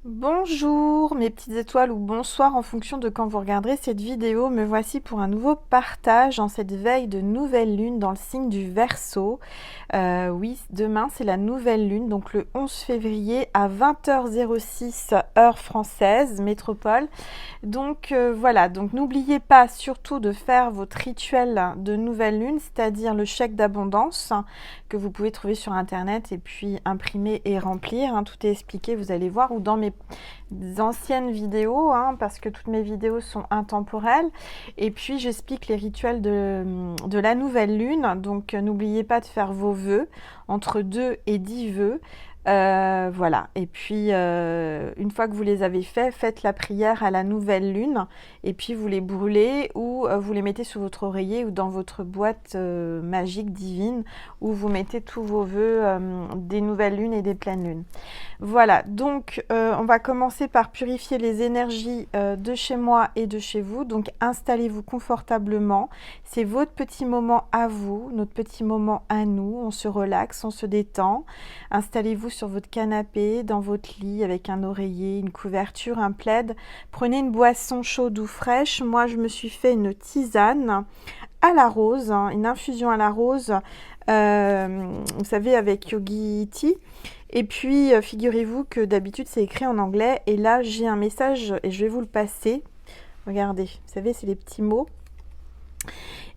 Bonjour mes petites étoiles ou bonsoir en fonction de quand vous regarderez cette vidéo. Me voici pour un nouveau partage en cette veille de nouvelle lune dans le signe du Verseau. Oui, demain c'est la nouvelle lune, donc le 11 février à 20h06 heure française, métropole. Donc voilà, donc n'oubliez pas surtout de faire votre rituel de nouvelle lune, c'est-à-dire le chèque d'abondance que vous pouvez trouver sur internet et puis imprimer et remplir. Tout est expliqué, vous allez voir, ou dans mes anciennes vidéos, parce que toutes mes vidéos sont intemporelles. Et puis j'explique les rituels de la nouvelle lune. Donc n'oubliez pas de faire vos vœux, entre 2 et 10 vœux. Voilà, et puis une fois que vous les avez faits, faites la prière à la nouvelle lune et puis vous les brûlez ou vous les mettez sur votre oreiller ou dans votre boîte magique divine où vous mettez tous vos vœux des nouvelles lunes et des pleines lunes. Voilà, donc on va commencer par purifier les énergies de chez moi et de chez vous. Donc installez-vous confortablement. C'est votre petit moment à vous, notre petit moment à nous. On se relaxe, on se détend. Installez-vous sur votre canapé, dans votre lit, avec un oreiller, une couverture, un plaid. Prenez une boisson chaude ou fraîche. Moi, je me suis fait une tisane à la rose, une infusion à la rose, vous savez, avec Yogi Tea. Et puis, figurez-vous que d'habitude, c'est écrit en anglais. Et là, j'ai un message et je vais vous le passer. Regardez, vous savez, c'est les petits mots.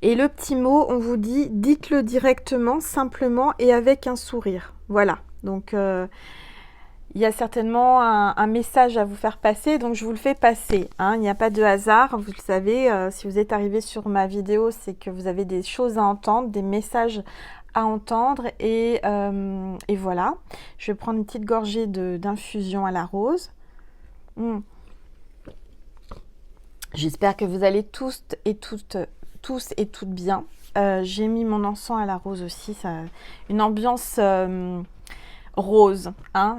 Et le petit mot, on vous dit, dites-le directement, simplement et avec un sourire. Voilà. Donc, il y a certainement un message à vous faire passer, donc je vous le fais passer. Il n'y a pas de hasard, vous le savez, si vous êtes arrivé sur ma vidéo, c'est que vous avez des choses à entendre, des messages à entendre, et voilà. Je vais prendre une petite gorgée d'infusion à la rose. J'espère que vous allez tous et toutes bien. J'ai mis mon encens à la rose aussi, ça, une ambiance rose,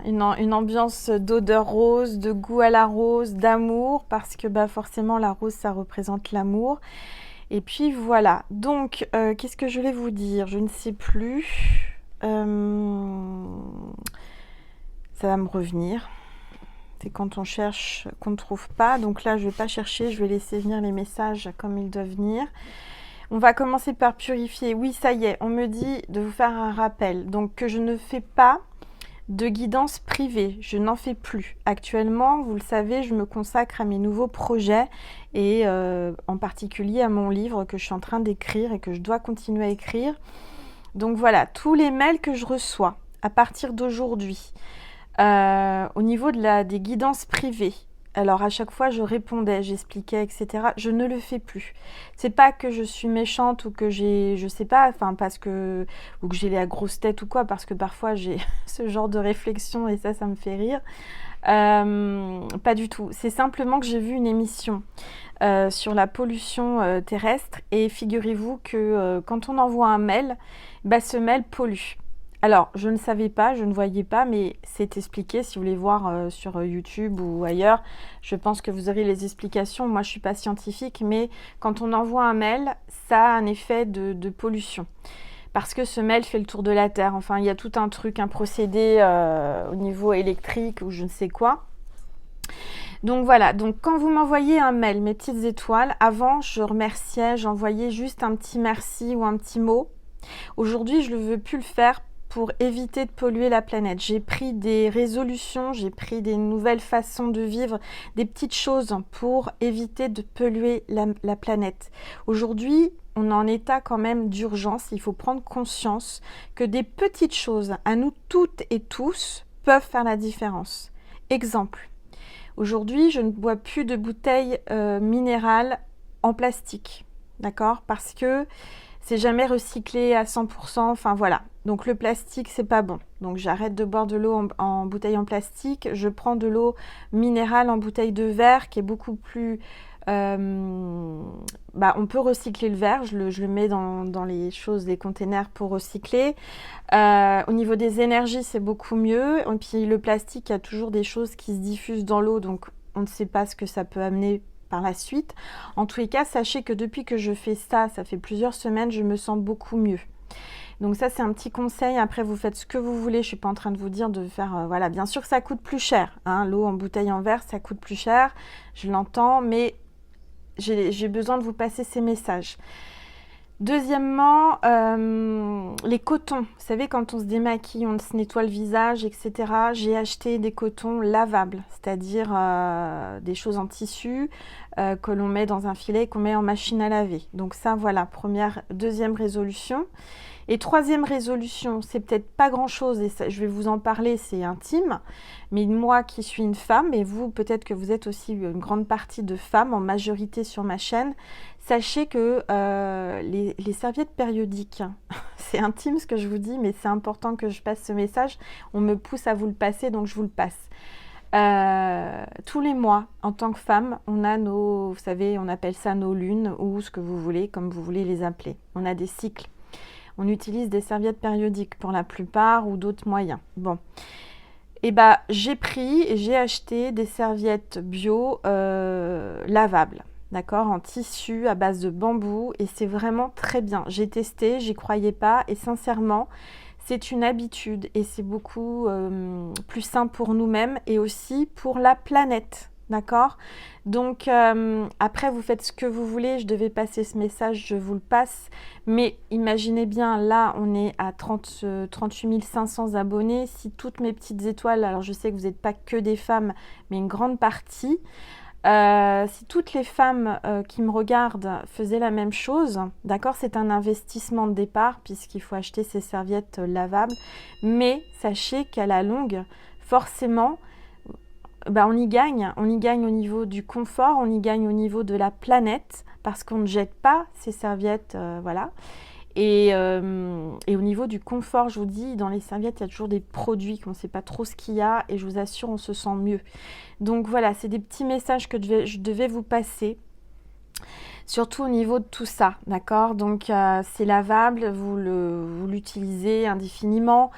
une ambiance d'odeur rose, de goût à la rose, d'amour, parce que forcément la rose ça représente l'amour. Et puis voilà, donc qu'est-ce que je voulais vous dire? Je ne sais plus. Ça va me revenir. C'est quand on cherche qu'on ne trouve pas. Donc là, je ne vais pas chercher, je vais laisser venir les messages comme ils doivent venir. On va commencer par purifier. Oui, ça y est, on me dit de vous faire un rappel. Donc que je ne fais pas de guidance privée, je n'en fais plus. Actuellement, vous le savez, je me consacre à mes nouveaux projets et en particulier à mon livre que je suis en train d'écrire et que je dois continuer à écrire. Donc voilà, tous les mails que je reçois à partir d'aujourd'hui, au niveau des guidances privées, alors à chaque fois je répondais, j'expliquais, etc. Je ne le fais plus. C'est pas que je suis méchante ou que je sais pas, ou que j'ai la grosse tête ou quoi, parce que parfois j'ai ce genre de réflexion et ça me fait rire. Pas du tout. C'est simplement que j'ai vu une émission sur la pollution terrestre et figurez-vous que quand on envoie un mail, ce mail pollue. Alors, je ne savais pas, je ne voyais pas, mais c'est expliqué. Si vous voulez voir sur YouTube ou ailleurs, je pense que vous aurez les explications. Moi, je ne suis pas scientifique, mais quand on envoie un mail, ça a un effet de pollution. Parce que ce mail fait le tour de la Terre. Enfin, il y a tout un truc, un procédé au niveau électrique ou je ne sais quoi. Donc voilà, donc quand vous m'envoyez un mail, mes petites étoiles, avant, je remerciais, j'envoyais juste un petit merci ou un petit mot. Aujourd'hui, je ne veux plus le faire pour éviter de polluer la planète. J'ai pris des résolutions, j'ai pris des nouvelles façons de vivre, des petites choses pour éviter de polluer la planète. Aujourd'hui, on est en état quand même d'urgence. Il faut prendre conscience que des petites choses, à nous toutes et tous, peuvent faire la différence. Exemple, aujourd'hui, je ne bois plus de bouteilles minérales en plastique, d'accord? Parce que c'est jamais recyclé à 100%, enfin voilà. Donc le plastique, c'est pas bon. Donc j'arrête de boire de l'eau en bouteille en plastique. Je prends de l'eau minérale en bouteille de verre qui est beaucoup plus... on peut recycler le verre, je le mets dans les choses, les containers pour recycler. Au niveau des énergies, c'est beaucoup mieux. Et puis le plastique, il y a toujours des choses qui se diffusent dans l'eau, donc on ne sait pas ce que ça peut amener par la suite. En tous les cas, sachez que depuis que je fais ça, ça fait plusieurs semaines, je me sens beaucoup mieux. Donc ça, c'est un petit conseil. Après, vous faites ce que vous voulez. Je suis pas en train de vous dire de faire... voilà, bien sûr que ça coûte plus cher. Hein. L'eau en bouteille en verre, ça coûte plus cher. Je l'entends, mais j'ai besoin de vous passer ces messages. Deuxièmement, les cotons. Vous savez, quand on se démaquille, on se nettoie le visage, etc. J'ai acheté des cotons lavables, c'est-à-dire des choses en tissu que l'on met dans un filet et qu'on met en machine à laver. Donc ça, voilà, deuxième résolution. Et troisième résolution, c'est peut-être pas grand-chose, et ça, je vais vous en parler, c'est intime, mais moi qui suis une femme, et vous, peut-être que vous êtes aussi une grande partie de femmes, en majorité sur ma chaîne, sachez que les serviettes périodiques, c'est intime ce que je vous dis, mais c'est important que je passe ce message, on me pousse à vous le passer, donc je vous le passe. Tous les mois, en tant que femme, on a nos, vous savez, on appelle ça nos lunes, ou ce que vous voulez, comme vous voulez les appeler. On a des cycles. On utilise des serviettes périodiques pour la plupart ou d'autres moyens. Bon, et bah j'ai pris et j'ai acheté des serviettes bio lavables, d'accord, en tissu à base de bambou, et c'est vraiment très bien. J'ai testé, j'y croyais pas, et sincèrement, c'est une habitude et c'est beaucoup plus sain pour nous-mêmes et aussi pour la planète. D'accord? Donc, après, vous faites ce que vous voulez. Je devais passer ce message, je vous le passe. Mais imaginez bien, là, on est à 38 500 abonnés. Si toutes mes petites étoiles, alors je sais que vous n'êtes pas que des femmes, mais une grande partie, si toutes les femmes qui me regardent faisaient la même chose, d'accord, c'est un investissement de départ puisqu'il faut acheter ces serviettes lavables. Mais sachez qu'à la longue, forcément, bah, on y gagne au niveau du confort, on y gagne au niveau de la planète parce qu'on ne jette pas ces serviettes, voilà. Et au niveau du confort, je vous dis, dans les serviettes, il y a toujours des produits qu'on ne sait pas trop ce qu'il y a et je vous assure, on se sent mieux. Donc voilà, c'est des petits messages que je devais vous passer, surtout au niveau de tout ça, d'accord? Donc c'est lavable, vous l'utilisez indéfiniment.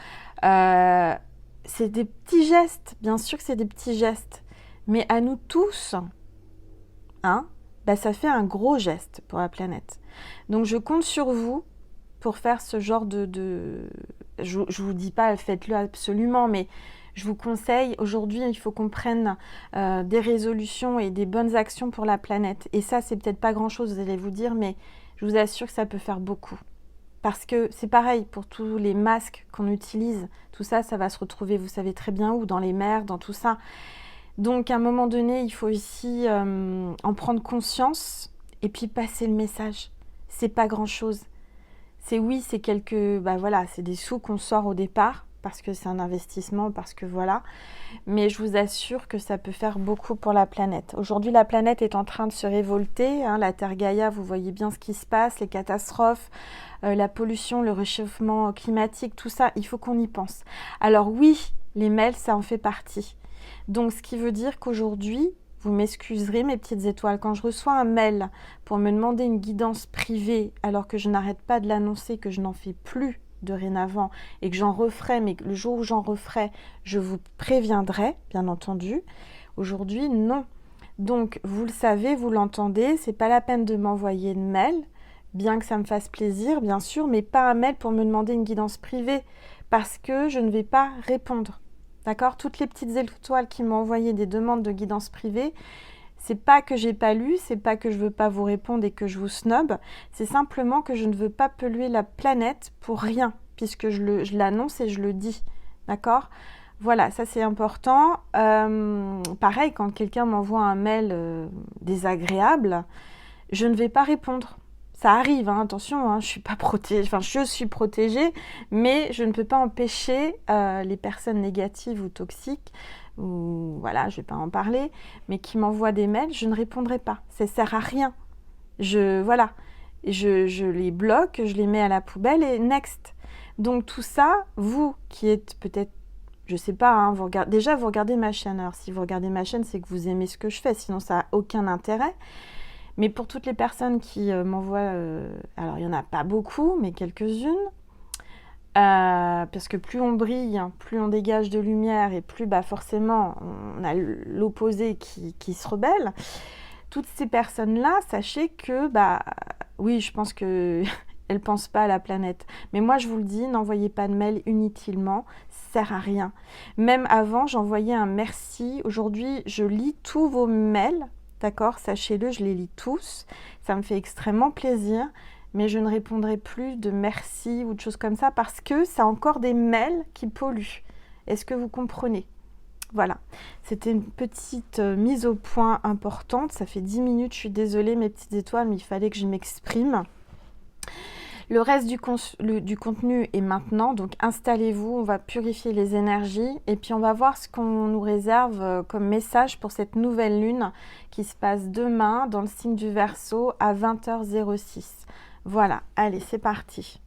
C'est des petits gestes, bien sûr que c'est des petits gestes, mais à nous tous, hein, bah ça fait un gros geste pour la planète. Donc je compte sur vous pour faire ce genre je vous dis pas faites-le absolument, mais je vous conseille, aujourd'hui il faut qu'on prenne des résolutions et des bonnes actions pour la planète. Et ça, c'est peut-être pas grand-chose, vous allez vous dire, mais je vous assure que ça peut faire beaucoup. Parce que c'est pareil pour tous les masques qu'on utilise, tout ça, ça va se retrouver, vous savez très bien où, dans les mers, dans tout ça. Donc à un moment donné, il faut aussi en prendre conscience et puis passer le message. C'est pas grand-chose. C'est quelques, bah voilà, c'est des sous qu'on sort au départ parce que c'est un investissement, parce que voilà. Mais je vous assure que ça peut faire beaucoup pour la planète. Aujourd'hui, la planète est en train de se révolter. Hein, la Terre Gaïa, vous voyez bien ce qui se passe, les catastrophes, la pollution, le réchauffement climatique, tout ça, il faut qu'on y pense. Alors oui, les mails, ça en fait partie. Donc, ce qui veut dire qu'aujourd'hui, vous m'excuserez mes petites étoiles, quand je reçois un mail pour me demander une guidance privée, alors que je n'arrête pas de l'annoncer, que je n'en fais plus dorénavant et que j'en referai, mais le jour où j'en referai, je vous préviendrai, bien entendu. Aujourd'hui, non. Donc, vous le savez, vous l'entendez, c'est pas la peine de m'envoyer de mail, bien que ça me fasse plaisir, bien sûr, mais pas un mail pour me demander une guidance privée, parce que je ne vais pas répondre. D'accord? Toutes les petites étoiles qui m'ont envoyé des demandes de guidance privée, c'est pas que j'ai pas lu, c'est pas que je veux pas vous répondre et que je vous snob, c'est simplement que je ne veux pas polluer la planète pour rien, puisque je l'annonce et je le dis. D'accord? Voilà, ça c'est important. Pareil, quand quelqu'un m'envoie un mail désagréable, je ne vais pas répondre. Ça arrive, hein, attention, hein, je suis pas protégée, enfin je suis protégée, mais je ne peux pas empêcher les personnes négatives ou toxiques, ou voilà, je vais pas en parler, mais qui m'envoient des mails, je ne répondrai pas. Ça sert à rien. Voilà, je les bloque, je les mets à la poubelle et next. Donc tout ça, vous qui êtes peut-être, je sais pas, hein, vous regardez ma chaîne. Alors si vous regardez ma chaîne, c'est que vous aimez ce que je fais, sinon ça n'a aucun intérêt. Mais pour toutes les personnes qui m'envoient, alors il n'y en a pas beaucoup, mais quelques-unes, parce que plus on brille, plus on dégage de lumière et plus bah, forcément on a l'opposé qui se rebelle. Toutes ces personnes-là, sachez que, bah, oui, je pense que Elle pense pas à la planète. Mais moi, je vous le dis, n'envoyez pas de mail inutilement, ça sert à rien. Même avant, j'envoyais un merci. Aujourd'hui, je lis tous vos mails, d'accord? Sachez-le, je les lis tous. Ça me fait extrêmement plaisir. Mais je ne répondrai plus de merci ou de choses comme ça parce que c'est encore des mails qui polluent. Est-ce que vous comprenez? Voilà, c'était une petite mise au point importante. Ça fait 10 minutes, je suis désolée mes petites étoiles, mais il fallait que je m'exprime. Le reste du contenu est maintenant, donc installez-vous, on va purifier les énergies et puis on va voir ce qu'on nous réserve comme message pour cette nouvelle lune qui se passe demain dans le signe du Verseau à 20h06. Voilà, allez, c'est parti.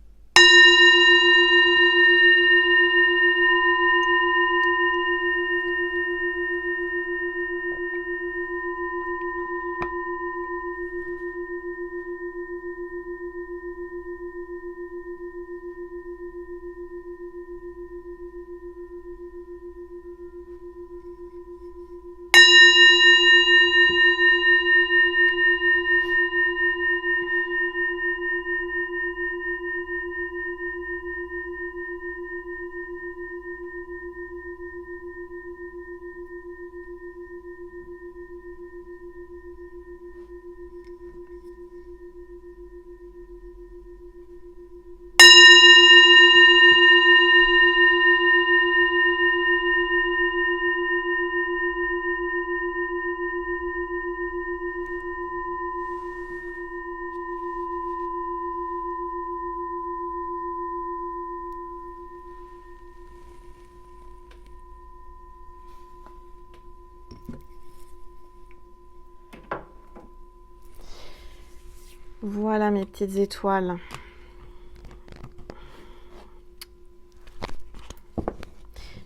Voilà mes petites étoiles.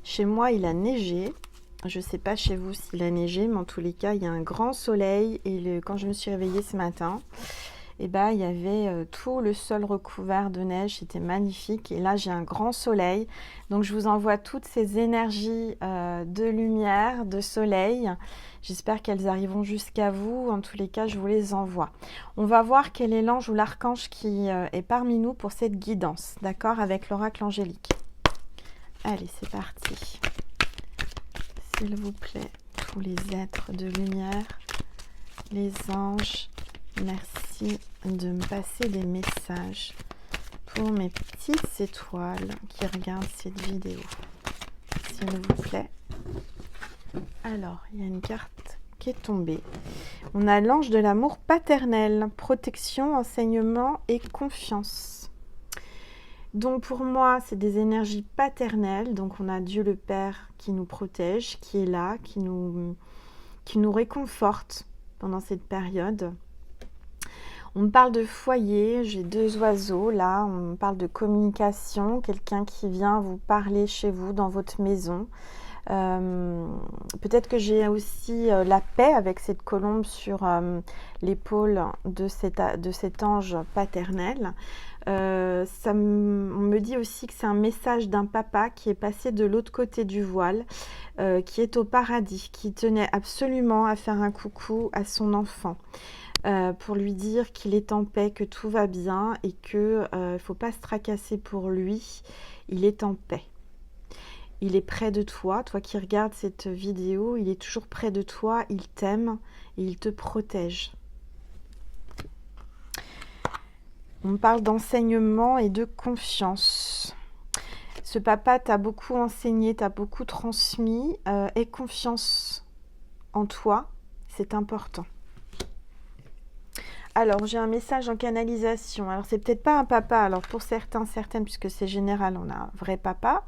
Chez moi, il a neigé. Je ne sais pas chez vous s'il a neigé, mais en tous les cas, il y a un grand soleil. Et quand je me suis réveillée ce matin, il y avait tout le sol recouvert de neige. C'était magnifique. Et là, j'ai un grand soleil. Donc, je vous envoie toutes ces énergies de lumière, de soleil. J'espère qu'elles arriveront jusqu'à vous. En tous les cas, je vous les envoie. On va voir quel est l'ange ou l'archange qui est parmi nous pour cette guidance. D'accord? Avec l'oracle angélique. Allez, c'est parti. S'il vous plaît, tous les êtres de lumière, les anges, merci de me passer des messages pour mes petites étoiles qui regardent cette vidéo. S'il vous plaît. Alors, il y a une carte qui est tombée. On a l'ange de l'amour paternel, protection, enseignement et confiance. Donc pour moi, c'est des énergies paternelles. Donc on a Dieu le Père qui nous protège, qui est là, qui nous réconforte pendant cette période. On me parle de foyer, j'ai 2 oiseaux là, on me parle de communication, quelqu'un qui vient vous parler chez vous dans votre maison. Peut-être que j'ai aussi la paix avec cette colombe sur l'épaule de cet ange paternel. On me dit aussi que c'est un message d'un papa qui est passé de l'autre côté du voile, qui est au paradis, qui tenait absolument à faire un coucou à son enfant. Pour lui dire qu'il est en paix, que tout va bien et qu'il ne faut pas se tracasser pour lui, il est en paix. Il est près de toi, toi qui regardes cette vidéo, il est toujours près de toi, il t'aime et il te protège. On me parle d'enseignement et de confiance. Ce papa t'a beaucoup enseigné, t'a beaucoup transmis, aie confiance en toi, c'est important. Alors, j'ai un message en canalisation. Alors, c'est peut-être pas un papa. Alors, pour certains, certaines, puisque c'est général, on a un vrai papa.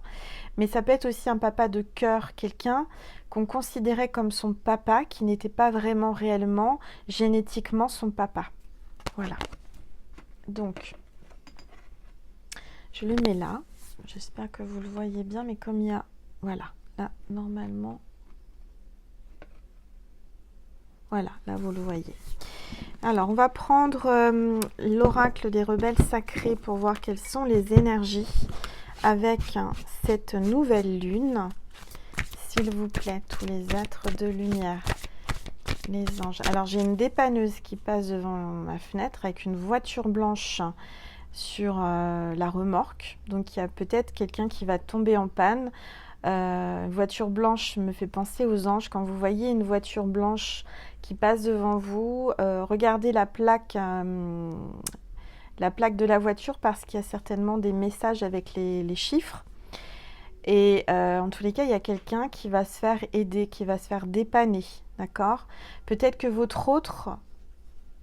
Mais ça peut être aussi un papa de cœur, quelqu'un qu'on considérait comme son papa, qui n'était pas vraiment réellement, génétiquement, son papa. Voilà. Donc, je le mets là. J'espère que vous le voyez bien, mais comme il y a... Voilà, là, normalement... Voilà, là, vous le voyez. Alors, on va prendre l'oracle des rebelles sacrés pour voir quelles sont les énergies avec cette nouvelle lune. S'il vous plaît, tous les êtres de lumière, les anges. Alors, j'ai une dépanneuse qui passe devant ma fenêtre avec une voiture blanche sur la remorque. Donc il y a peut-être quelqu'un qui va tomber en panne. Une voiture blanche me fait penser aux anges. Quand vous voyez une voiture blanche qui passe devant vous, regardez la plaque de la voiture parce qu'il y a certainement des messages avec les chiffres. Et en tous les cas, il y a quelqu'un qui va se faire aider, qui va se faire dépanner, d'accord? Peut-être que votre autre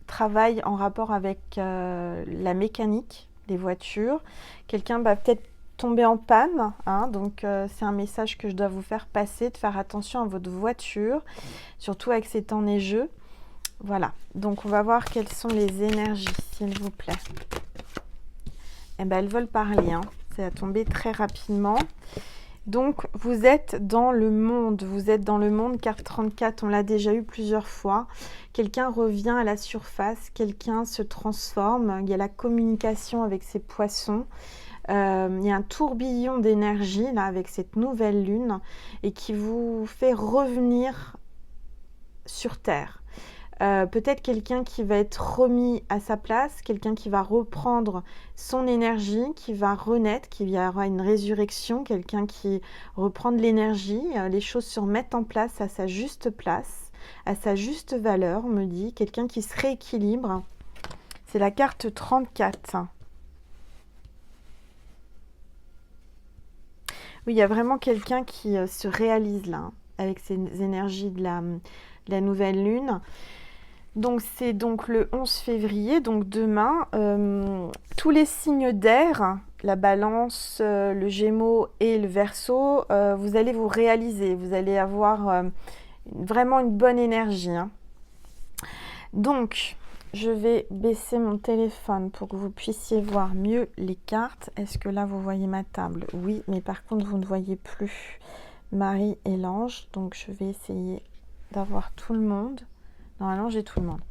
travaille en rapport avec la mécanique des voitures. Quelqu'un va peut-être tomber en panne, hein, donc c'est un message que je dois vous faire passer, de faire attention à votre voiture, surtout avec ces temps neigeux. Voilà, donc on va voir quelles sont les énergies, s'il vous plaît. Eh bien, elles veulent parler, hein. Ça va tomber très rapidement. Donc, vous êtes dans le monde, carte 34, on l'a déjà eu plusieurs fois. Quelqu'un revient à la surface, quelqu'un se transforme, il y a la communication avec ces poissons. Il y a un tourbillon d'énergie là avec cette nouvelle lune et qui vous fait revenir sur Terre. Peut-être quelqu'un qui va être remis à sa place, quelqu'un qui va reprendre son énergie, qui va renaître, qu'il y aura une résurrection, quelqu'un qui reprend de l'énergie, les choses se remettent en place à sa juste place, à sa juste valeur, on me dit, quelqu'un qui se rééquilibre. C'est la carte 34. Oui, il y a vraiment quelqu'un qui se réalise là, hein, avec ces énergies de la nouvelle lune. Donc c'est donc le 11 février, donc demain, tous les signes d'air, la balance, le gémeaux et le verseau, vous allez vous réaliser, vous allez avoir vraiment une bonne énergie, hein. Donc, je vais baisser mon téléphone pour que vous puissiez voir mieux les cartes. Est-ce que là, vous voyez ma table? Oui, mais par contre, vous ne voyez plus Marie et l'ange. Donc, je vais essayer d'avoir tout le monde. Normalement, j'ai tout le monde.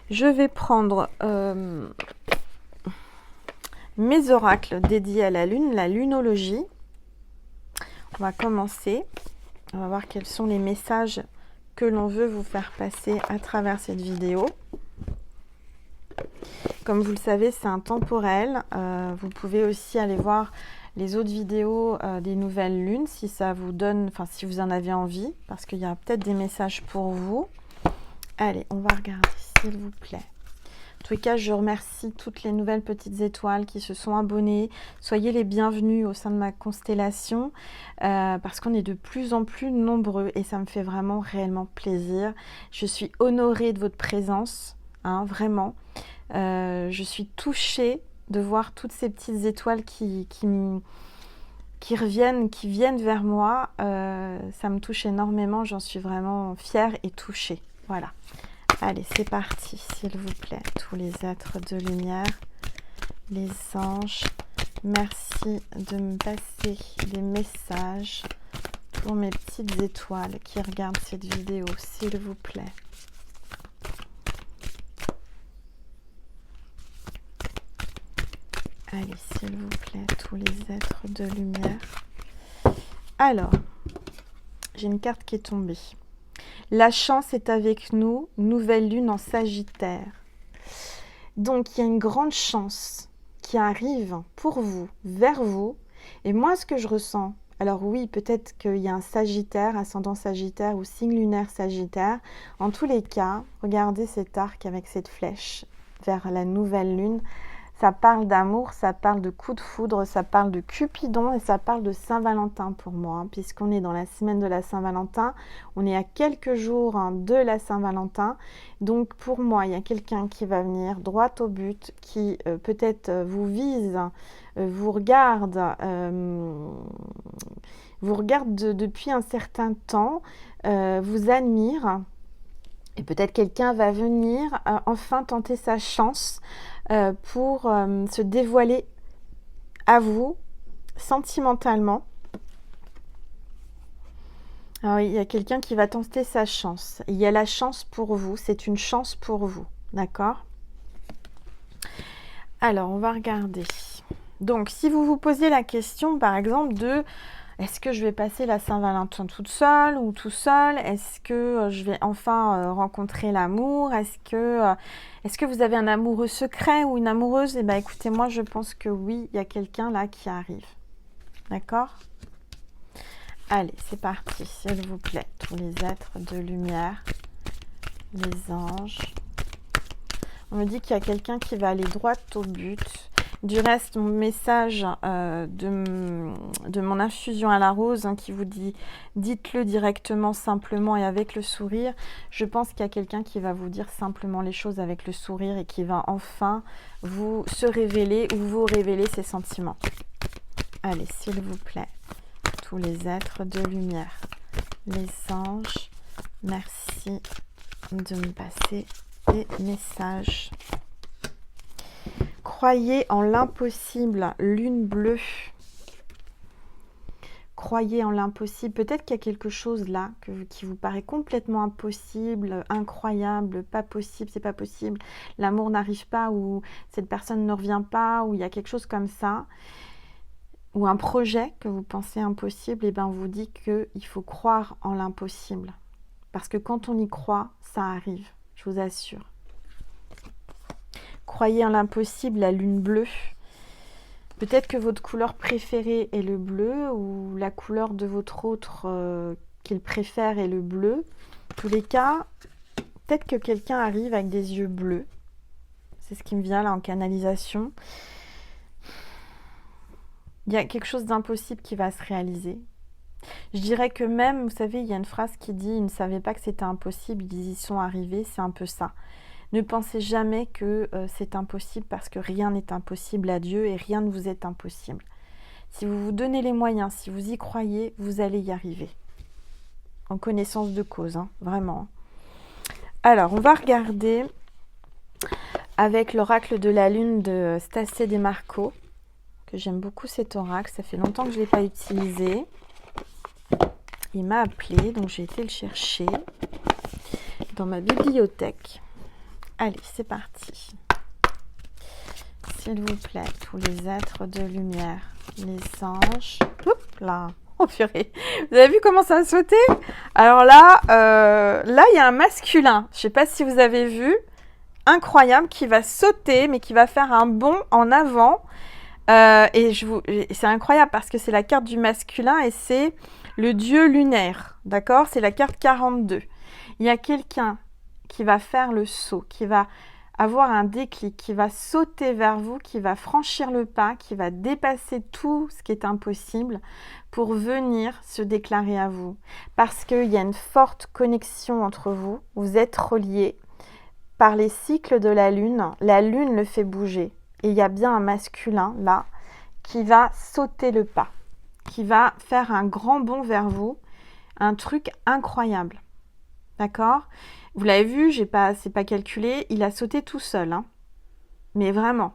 Je vais prendre mes oracles dédiés à la lune, la lunologie. On va commencer. On va voir quels sont les messages que l'on veut vous faire passer à travers cette vidéo. Comme vous le savez, c'est intemporel. Vous pouvez aussi aller voir les autres vidéos des nouvelles lunes si ça vous donne, enfin si vous en avez envie, parce qu'il y a peut-être des messages pour vous. Allez, on va regarder, s'il vous plaît. En tous les cas, je remercie toutes les nouvelles petites étoiles qui se sont abonnées. Soyez les bienvenus au sein de ma constellation parce qu'on est de plus en plus nombreux et ça me fait vraiment réellement plaisir. Je suis honorée de votre présence, hein, vraiment. Je suis touchée de voir toutes ces petites étoiles qui viennent vers moi. Ça me touche énormément, j'en suis vraiment fière et touchée. Voilà. Allez, c'est parti, s'il vous plaît. Tous les êtres de lumière, les anges, merci de me passer des messages pour mes petites étoiles qui regardent cette vidéo, s'il vous plaît. Allez, s'il vous plaît, tous les êtres de lumière. Alors, j'ai une carte qui est tombée. La chance est avec nous, nouvelle lune en Sagittaire. Donc, il y a une grande chance qui arrive pour vous, vers vous. Et moi, ce que je ressens, alors oui, peut-être qu'il y a un Sagittaire, ascendant Sagittaire ou signe lunaire Sagittaire. En tous les cas, regardez cet arc avec cette flèche vers la nouvelle lune. Ça parle d'amour, ça parle de coup de foudre, ça parle de Cupidon et ça parle de Saint-Valentin pour moi, hein, puisqu'on est dans la semaine de la Saint-Valentin. On est à quelques jours, hein, de la Saint-Valentin. Donc pour moi, il y a quelqu'un qui va venir droit au but, qui peut-être vous vise, vous regarde depuis un certain temps, vous admire. Et peut-être quelqu'un va venir enfin tenter sa chance pour se dévoiler à vous sentimentalement. Alors, il y a quelqu'un qui va tenter sa chance. Il y a la chance pour vous, c'est une chance pour vous, d'accord? Alors, on va regarder. Donc, si vous vous posez la question, par exemple, de Est-ce que je vais passer la Saint-Valentin toute seule ou tout seul? Est-ce que je vais enfin rencontrer l'amour? Est-ce que vous avez un amoureux secret ou une amoureuse? Eh bien, écoutez, moi, je pense que oui, il y a quelqu'un là qui arrive. D'accord? Allez, c'est parti, s'il vous plaît. Tous les êtres de lumière, les anges. On me dit qu'il y a quelqu'un qui va aller droit au but. Du reste, mon message de mon infusion à la rose qui vous dit « Dites-le directement, simplement et avec le sourire ». Je pense qu'il y a quelqu'un qui va vous dire simplement les choses avec le sourire et qui va enfin se révéler ou vous révéler ses sentiments. Allez, s'il vous plaît, tous les êtres de lumière, les anges, merci de me passer des messages. Croyez en l'impossible, lune bleue. Croyez en l'impossible. Peut-être qu'il y a quelque chose là qui vous paraît complètement impossible, incroyable, pas possible, c'est pas possible. L'amour n'arrive pas ou cette personne ne revient pas ou il y a quelque chose comme ça. Ou un projet que vous pensez impossible, et bien on vous dit qu'il faut croire en l'impossible. Parce que quand on y croit, ça arrive, je vous assure. Croyez en l'impossible, la lune bleue. Peut-être que votre couleur préférée est le bleu ou la couleur de votre autre qu'il préfère est le bleu. En tous les cas, peut-être que quelqu'un arrive avec des yeux bleus. C'est ce qui me vient là en canalisation. Il y a quelque chose d'impossible qui va se réaliser. Je dirais que même, vous savez, il y a une phrase qui dit « Ils ne savaient pas que c'était impossible, ils y sont arrivés », c'est un peu ça. Ne pensez jamais que c'est impossible parce que rien n'est impossible à Dieu et rien ne vous est impossible. Si vous vous donnez les moyens, si vous y croyez, vous allez y arriver. En connaissance de cause, hein, vraiment. Alors, on va regarder avec l'oracle de la lune de Stacé Desmarco, que j'aime beaucoup cet oracle, ça fait longtemps que je ne l'ai pas utilisé. Il m'a appelé, donc j'ai été le chercher dans ma bibliothèque. Allez, c'est parti. S'il vous plaît, tous les êtres de lumière, les anges. Oups là. Oh purée. Vous avez vu comment ça a sauté? Alors là, il y a un masculin. Je ne sais pas si vous avez vu. Incroyable, qui va sauter, mais qui va faire un bond en avant. C'est incroyable parce que c'est la carte du masculin et c'est le dieu lunaire. D'accord? C'est la carte 42. Il y a quelqu'un qui va faire le saut, qui va avoir un déclic, qui va sauter vers vous, qui va franchir le pas, qui va dépasser tout ce qui est impossible pour venir se déclarer à vous. Parce qu'il y a une forte connexion entre vous, vous êtes reliés par les cycles de la lune le fait bouger. Et il y a bien un masculin là qui va sauter le pas, qui va faire un grand bond vers vous, un truc incroyable. D'accord? Vous l'avez vu, c'est pas calculé, il a sauté tout seul. Hein. Mais vraiment.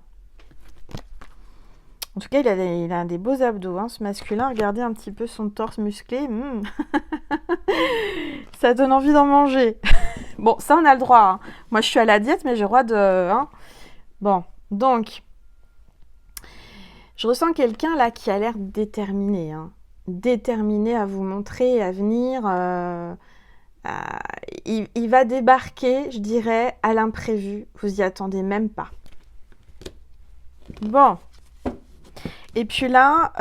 En tout cas, il a des beaux abdos, hein, ce masculin. Regardez un petit peu son torse musclé. Ça donne envie d'en manger. Bon, ça, on a le droit. Hein. Moi, je suis à la diète, mais j'ai le droit de... Hein. Bon, donc... Je ressens quelqu'un là qui a l'air déterminé. Hein. Déterminé à vous montrer, à venir... il va débarquer, je dirais, à l'imprévu. Vous y attendez même pas. Bon. Et puis là,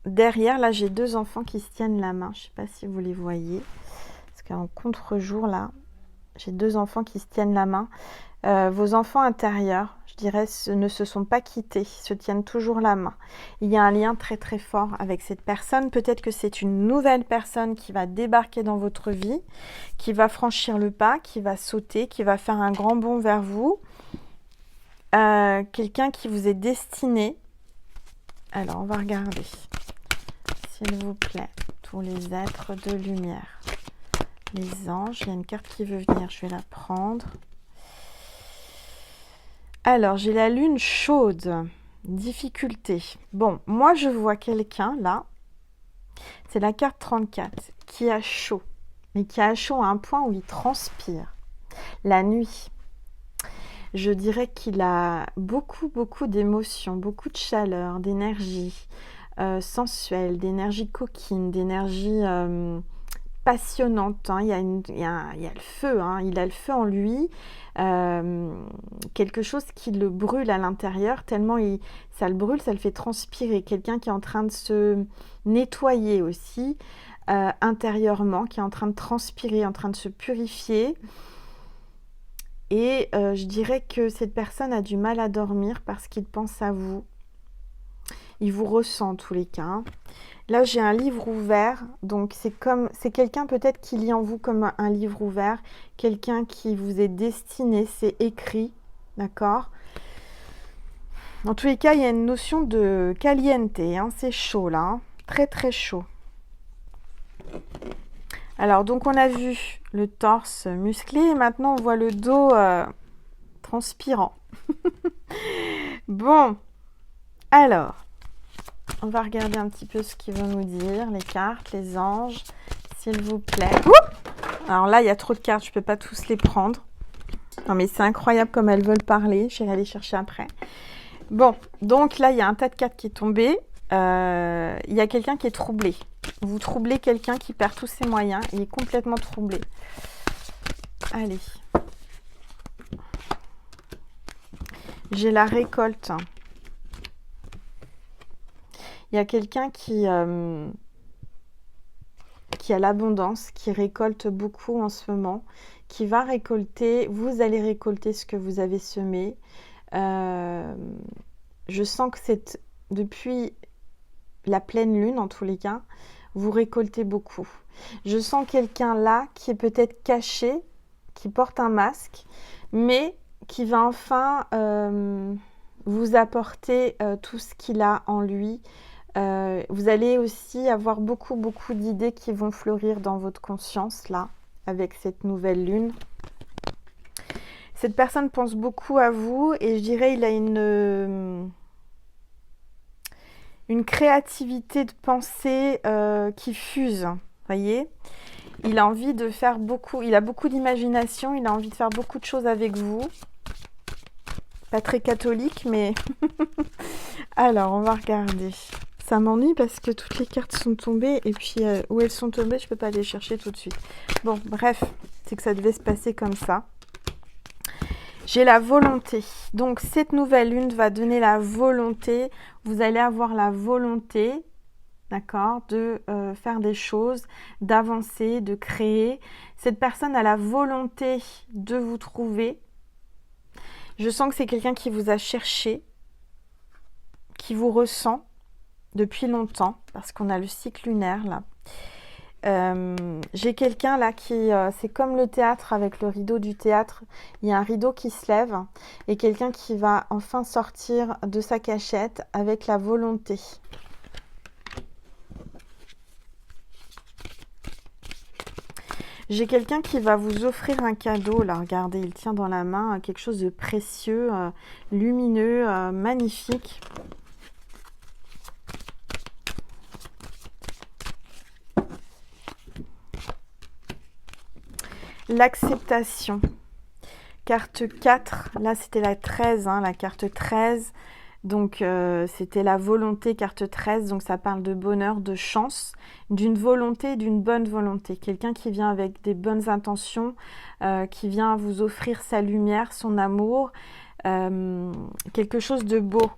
derrière, là, j'ai deux enfants qui se tiennent la main. Je ne sais pas si vous les voyez. Parce qu'en contre-jour, là, j'ai deux enfants qui se tiennent la main. Vos enfants intérieurs, je dirais, ne se sont pas quittés, se tiennent toujours la main. Il y a un lien très très fort avec cette personne. Peut-être que c'est une nouvelle personne qui va débarquer dans votre vie, qui va franchir le pas, qui va sauter, qui va faire un grand bond vers vous. Quelqu'un qui vous est destiné. Alors, on va regarder. S'il vous plaît, tous les êtres de lumière. Les anges, il y a une carte qui veut venir, je vais la prendre. Alors, j'ai la lune chaude, difficulté. Bon, moi, je vois quelqu'un, là, c'est la carte 34, qui a chaud. Mais qui a chaud à un point où il transpire. La nuit, je dirais qu'il a beaucoup d'émotions, beaucoup de chaleur, d'énergie. sensuelle, d'énergie coquine, d'énergie passionnante. Hein. Il y a le feu, hein. Il a le feu en lui. Quelque chose qui le brûle à l'intérieur, tellement ça le brûle, ça le fait transpirer. Quelqu'un qui est en train de se nettoyer aussi intérieurement, qui est en train de transpirer, en train de se purifier. Et je dirais que cette personne a du mal à dormir parce qu'il pense à vous. Il vous ressent en tous les cas. Hein. Là, j'ai un livre ouvert, donc c'est quelqu'un peut-être qui lit en vous comme un livre ouvert, quelqu'un qui vous est destiné, c'est écrit, d'accord? En tous les cas, il y a une notion de caliente, hein, c'est chaud là, hein, très très chaud. Alors, donc on a vu le torse musclé, et maintenant on voit le dos transpirant. Bon, alors... On va regarder un petit peu ce qu'ils vont nous dire, les cartes, les anges, s'il vous plaît. Ouh, alors là, il y a trop de cartes, je ne peux pas tous les prendre. Non, mais c'est incroyable comme elles veulent parler. Je vais aller chercher après. Bon, donc là, il y a un tas de cartes qui est tombé. Il y a quelqu'un qui est troublé. Vous troublez quelqu'un qui perd tous ses moyens. Il est complètement troublé. Allez. J'ai la récolte. Il y a quelqu'un qui a l'abondance, qui récolte beaucoup en ce moment, qui va récolter, vous allez récolter ce que vous avez semé. Je sens que c'est depuis la pleine lune, en tous les cas, vous récoltez beaucoup. Je sens quelqu'un là qui est peut-être caché, qui porte un masque, mais qui va enfin vous apporter tout ce qu'il a en lui. Vous allez aussi avoir beaucoup d'idées qui vont fleurir dans votre conscience là, avec cette nouvelle lune. Cette personne pense beaucoup à vous et je dirais il a une créativité de pensée qui fuse, voyez. Il a envie de faire beaucoup, il a beaucoup d'imagination, il a envie de faire beaucoup de choses avec vous. Pas très catholique, mais... Alors, on va regarder. Ça m'ennuie parce que toutes les cartes sont tombées et puis où elles sont tombées, je ne peux pas les chercher tout de suite. Bon, bref, c'est que ça devait se passer comme ça. J'ai la volonté. Donc, cette nouvelle lune va donner la volonté. Vous allez avoir la volonté, d'accord, de faire des choses, d'avancer, de créer. Cette personne a la volonté de vous trouver. Je sens que c'est quelqu'un qui vous a cherché, qui vous ressent depuis longtemps, parce qu'on a le cycle lunaire là. J'ai quelqu'un là qui, c'est comme le théâtre avec le rideau du théâtre, il y a un rideau qui se lève et quelqu'un qui va enfin sortir de sa cachette avec la volonté. J'ai quelqu'un qui va vous offrir un cadeau, là, regardez, il tient dans la main quelque chose de précieux, lumineux, magnifique. L'acceptation. Carte 4, là c'était la 13, hein, la carte 13. Donc c'était la volonté, carte 13, donc ça parle de bonheur, de chance, d'une volonté, d'une bonne volonté. Quelqu'un qui vient avec des bonnes intentions, qui vient vous offrir sa lumière, son amour, quelque chose de beau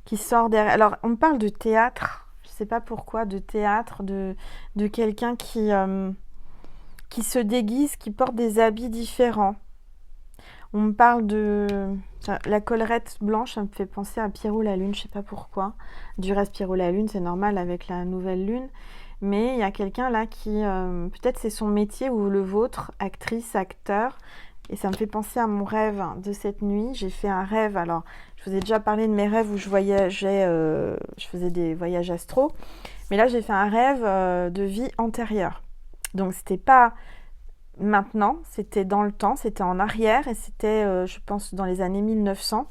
qui sort derrière. Alors on me parle de théâtre, je ne sais pas pourquoi, de théâtre, de quelqu'un qui se déguise, qui porte des habits différents. On me parle de la collerette blanche, ça me fait penser à Pierrot la Lune, je ne sais pas pourquoi. Du reste, Pierrot la Lune, c'est normal avec la nouvelle lune. Mais il y a quelqu'un là qui, peut-être c'est son métier ou le vôtre, actrice, acteur. Et ça me fait penser à mon rêve de cette nuit. J'ai fait un rêve, alors je vous ai déjà parlé de mes rêves où je voyageais, je faisais des voyages astro. Mais là, j'ai fait un rêve de vie antérieure. Donc, c'était pas... Maintenant, c'était dans le temps, c'était en arrière et c'était, je pense, dans les années 1900.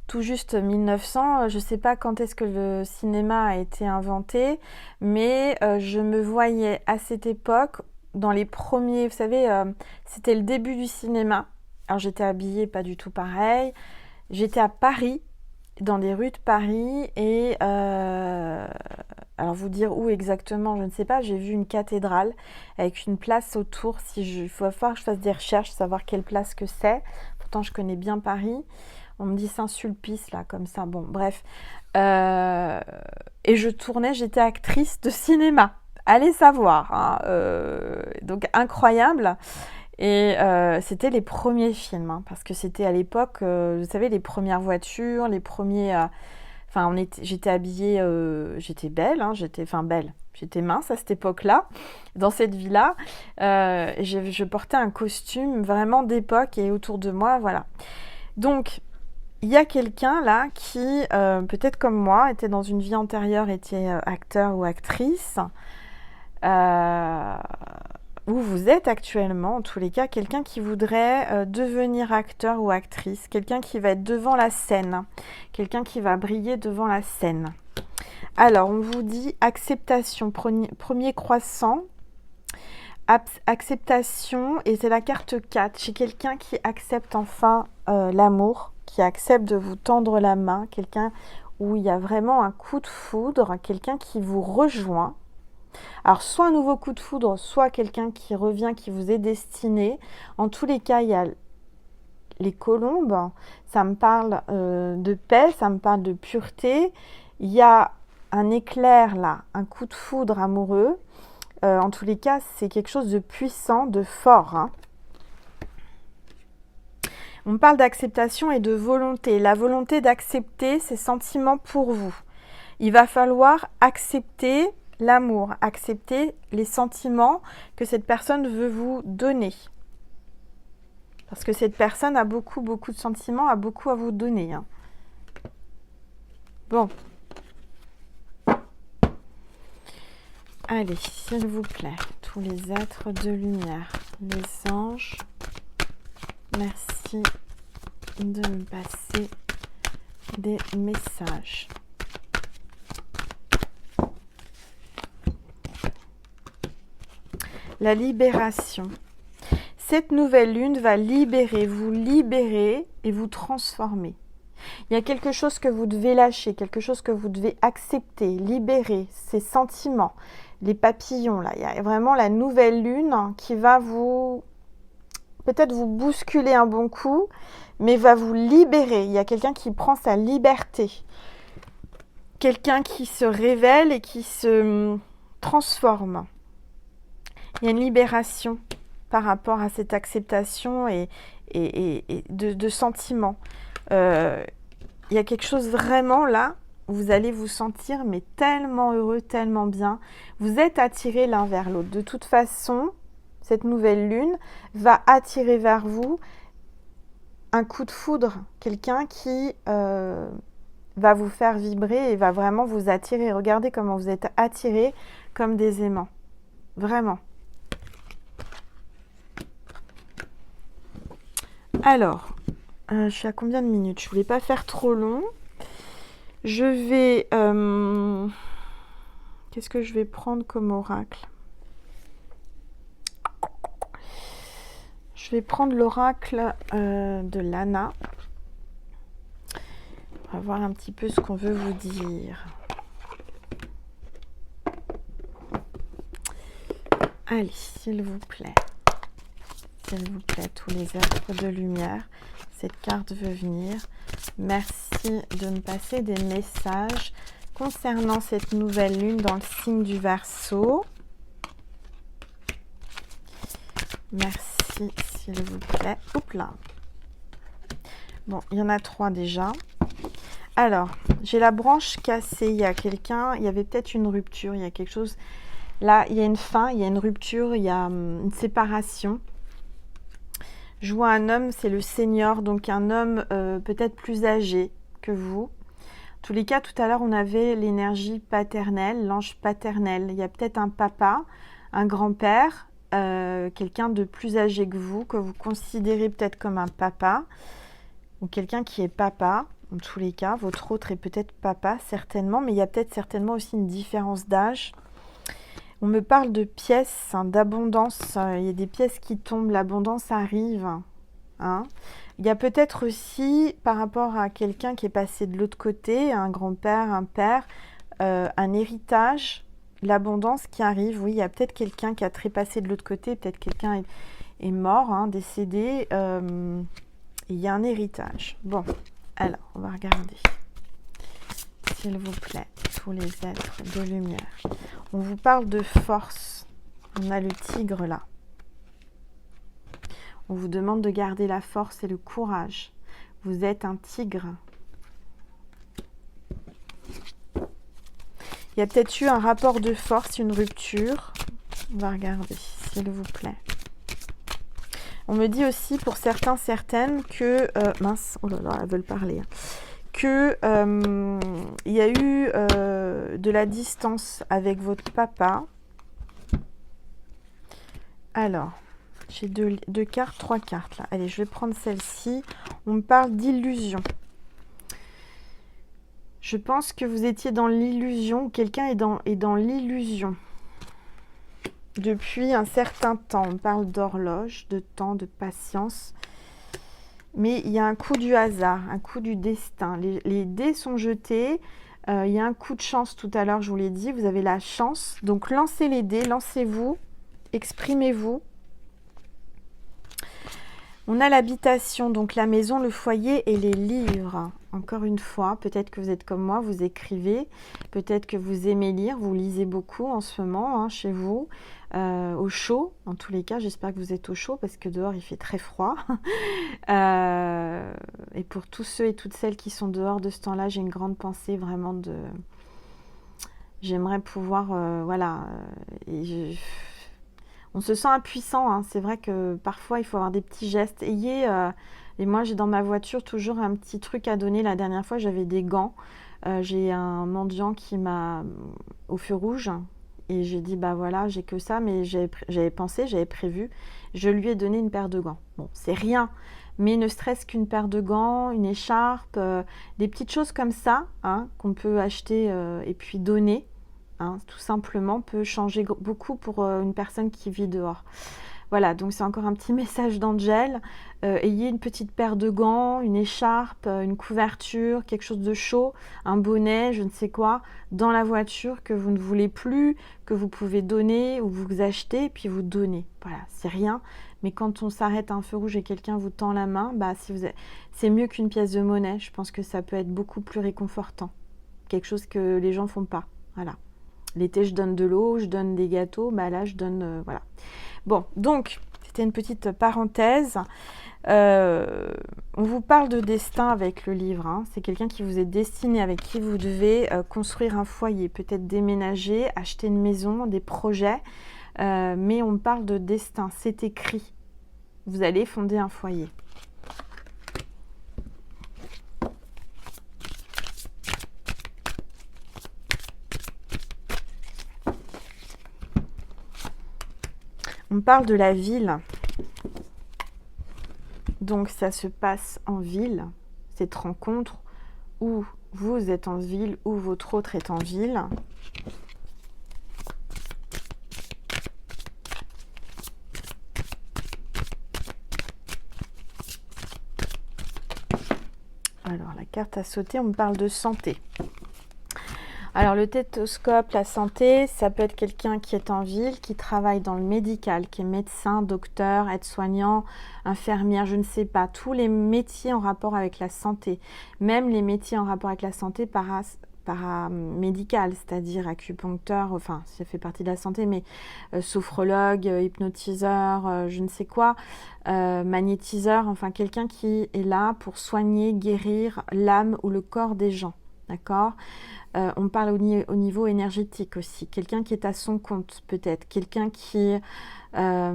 Tout juste 1900, je ne sais pas quand est-ce que le cinéma a été inventé, mais je me voyais à cette époque, dans les premiers, vous savez, c'était le début du cinéma. Alors j'étais habillée pas du tout pareil, j'étais à Paris dans des rues de Paris et alors vous dire où exactement, je ne sais pas. J'ai vu une cathédrale avec une place autour. Il faut falloir que je fasse des recherches, savoir quelle place que c'est. Pourtant, je connais bien Paris. On me dit Saint-Sulpice, là, comme ça. Bon, bref. Et je tournais, j'étais actrice de cinéma. Allez savoir, hein. Donc, incroyable. Et c'était les premiers films, hein, parce que c'était à l'époque, vous savez, les premières voitures, les premiers... Enfin, j'étais habillée, j'étais belle, hein, belle. J'étais mince à cette époque-là, dans cette vie-là. Je portais un costume vraiment d'époque et autour de moi, voilà. Donc, il y a quelqu'un là qui, peut-être comme moi, était dans une vie antérieure, était acteur ou actrice, où vous êtes actuellement, en tous les cas, quelqu'un qui voudrait devenir acteur ou actrice, quelqu'un qui va être devant la scène, quelqu'un qui va briller devant la scène. Alors, on vous dit acceptation, premier croissant, acceptation, et c'est la carte 4, chez quelqu'un qui accepte enfin l'amour, qui accepte de vous tendre la main, quelqu'un où il y a vraiment un coup de foudre, quelqu'un qui vous rejoint. Alors, soit un nouveau coup de foudre, soit quelqu'un qui revient, qui vous est destiné. En tous les cas, il y a les colombes, ça me parle de paix, ça me parle de pureté. Il y a un éclair là, un coup de foudre amoureux. En tous les cas, c'est quelque chose de puissant, de fort, hein. On parle d'acceptation et de volonté. La volonté d'accepter ces sentiments pour vous. Il va falloir accepter l'amour, accepter les sentiments que cette personne veut vous donner. Parce que cette personne a beaucoup de sentiments, a beaucoup à vous donner, hein. Bon. Allez, s'il vous plaît, tous les êtres de lumière, les anges, merci de me passer des messages. La libération. Cette nouvelle lune va vous libérer et vous transformer. Il y a quelque chose que vous devez lâcher, quelque chose que vous devez accepter, libérer, ces sentiments, les papillons là. Il y a vraiment la nouvelle lune qui va peut-être vous bousculer un bon coup, mais va vous libérer. Il y a quelqu'un qui prend sa liberté. Quelqu'un qui se révèle et qui se transforme. Il y a une libération par rapport à cette acceptation et de sentiments. Il y a quelque chose vraiment là, où vous allez vous sentir mais tellement heureux, tellement bien. Vous êtes attirés l'un vers l'autre. De toute façon, cette nouvelle lune va attirer vers vous un coup de foudre. Quelqu'un qui va vous faire vibrer et va vraiment vous attirer. Regardez comment vous êtes attirés comme des aimants. Vraiment. Alors, je suis à combien de minutes? Je voulais pas faire trop long. Je vais... qu'est-ce que je vais prendre comme oracle? Je vais prendre l'oracle de Lana. On va voir un petit peu ce qu'on veut vous dire. Allez, s'il vous plaît. S'il vous plaît, tous les êtres de lumière. Cette carte veut venir. Merci de me passer des messages concernant cette nouvelle lune dans le signe du Verseau. Merci, s'il vous plaît. Oups là. Bon, il y en a 3 déjà. Alors, j'ai la branche cassée. Il y a quelqu'un, il y avait peut-être une rupture, il y a quelque chose. Là, il y a une fin, il y a une rupture, il y a une séparation. Je vois un homme, c'est le Seigneur, donc un homme peut-être plus âgé que vous. En tous les cas, tout à l'heure, on avait l'énergie paternelle, l'ange paternel. Il y a peut-être un papa, un grand-père, quelqu'un de plus âgé que vous considérez peut-être comme un papa, ou quelqu'un qui est papa. En tous les cas, votre autre est peut-être papa, certainement, mais il y a peut-être certainement aussi une différence d'âge. On me parle de pièces, hein, d'abondance. Il y a des pièces qui tombent, l'abondance arrive. hein. Il y a peut-être aussi, par rapport à quelqu'un qui est passé de l'autre côté, un grand-père, un père, un héritage, l'abondance qui arrive. Oui, il y a peut-être quelqu'un qui a trépassé de l'autre côté, peut-être quelqu'un est mort, hein, décédé. Il y a un héritage. Bon, alors, on va regarder. S'il vous plaît, tous les êtres de lumière. On vous parle de force. On a le tigre là. On vous demande de garder la force et le courage. Vous êtes un tigre. Il y a peut-être eu un rapport de force, une rupture. On va regarder, s'il vous plaît. On me dit aussi pour certains, certaines que... mince, oh là là, elles veulent parler. Que il y a eu de la distance avec votre papa. Alors, j'ai deux cartes, 3 cartes là. Allez, je vais prendre celle-ci. On me parle d'illusion. Je pense que vous étiez dans l'illusion, quelqu'un est dans l'illusion. Depuis un certain temps, on parle d'horloge, de temps, de patience. Mais il y a un coup du hasard, un coup du destin. Les dés sont jetés. Il y a un coup de chance tout à l'heure, je vous l'ai dit. Vous avez la chance. Donc lancez les dés, lancez-vous, exprimez-vous. On a l'habitation, donc la maison, le foyer et les livres. Encore une fois, peut-être que vous êtes comme moi, vous écrivez. Peut-être que vous aimez lire, vous lisez beaucoup en ce moment, hein, chez vous. Au chaud, en tous les cas, j'espère que vous êtes au chaud parce que dehors il fait très froid. Et pour tous ceux et toutes celles qui sont dehors de ce temps-là, j'ai une grande pensée vraiment de... J'aimerais pouvoir, voilà... On se sent impuissant, hein. C'est vrai que parfois il faut avoir des petits gestes. Et moi j'ai dans ma voiture toujours un petit truc à donner. La dernière fois j'avais des gants. J'ai un mendiant qui m'a au feu rouge. Et j'ai dit, bah voilà, j'ai que ça, mais j'avais pensé, j'avais prévu. Je lui ai donné une paire de gants. Bon, c'est rien, mais ne serait-ce qu'une paire de gants, une écharpe, des petites choses comme ça, hein, qu'on peut acheter et puis donner, hein, tout simplement, peut changer beaucoup pour une personne qui vit dehors. Voilà, donc c'est encore un petit message d'Angel. Ayez une petite paire de gants, une écharpe, une couverture, quelque chose de chaud, un bonnet, je ne sais quoi, dans la voiture que vous ne voulez plus, que vous pouvez donner ou vous achetez et puis vous donnez. Voilà, c'est rien. Mais quand on s'arrête à un feu rouge et quelqu'un vous tend la main, bah, c'est mieux qu'une pièce de monnaie. Je pense que ça peut être beaucoup plus réconfortant. Quelque chose que les gens font pas. Voilà. L'été, je donne de l'eau, je donne des gâteaux. Bah là, je donne... voilà. Bon, donc, c'était une petite parenthèse. On vous parle de destin avec le livre. Hein. C'est quelqu'un qui vous est destiné, avec qui vous devez construire un foyer, peut-être déménager, acheter une maison, des projets. Mais on parle de destin, c'est écrit. Vous allez fonder un foyer. On parle de la ville. Donc ça se passe en ville, cette rencontre où vous êtes en ville, où votre autre est en ville. Alors la carte à sauter, on me parle de santé. Alors le stéthoscope, la santé, ça peut être quelqu'un qui est en ville, qui travaille dans le médical, qui est médecin, docteur, aide-soignant, infirmière, je ne sais pas. Tous les métiers en rapport avec la santé, même les métiers en rapport avec la santé paramédicale, c'est-à-dire acupuncteur, enfin ça fait partie de la santé, mais sophrologue, hypnotiseur, je ne sais quoi, magnétiseur, enfin quelqu'un qui est là pour soigner, guérir l'âme ou le corps des gens, d'accord ? On parle au niveau énergétique aussi. Quelqu'un qui est à son compte peut-être. Quelqu'un qui a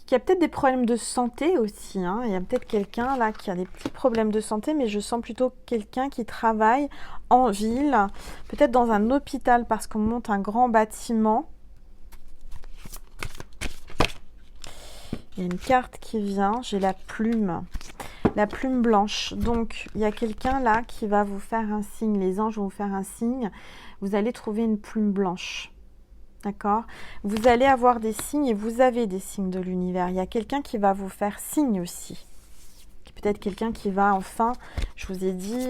peut-être des problèmes de santé aussi. Hein. Il y a peut-être quelqu'un là qui a des petits problèmes de santé, mais je sens plutôt quelqu'un qui travaille en ville, peut-être dans un hôpital parce qu'on monte un grand bâtiment. Il y a une carte qui vient, j'ai la plume blanche. Donc, il y a quelqu'un là qui va vous faire un signe. Les anges vont vous faire un signe. Vous allez trouver une plume blanche. D'accord? Vous allez avoir des signes et vous avez des signes de l'univers. Il y a quelqu'un qui va vous faire signe aussi. Peut-être quelqu'un qui va enfin, je vous ai dit,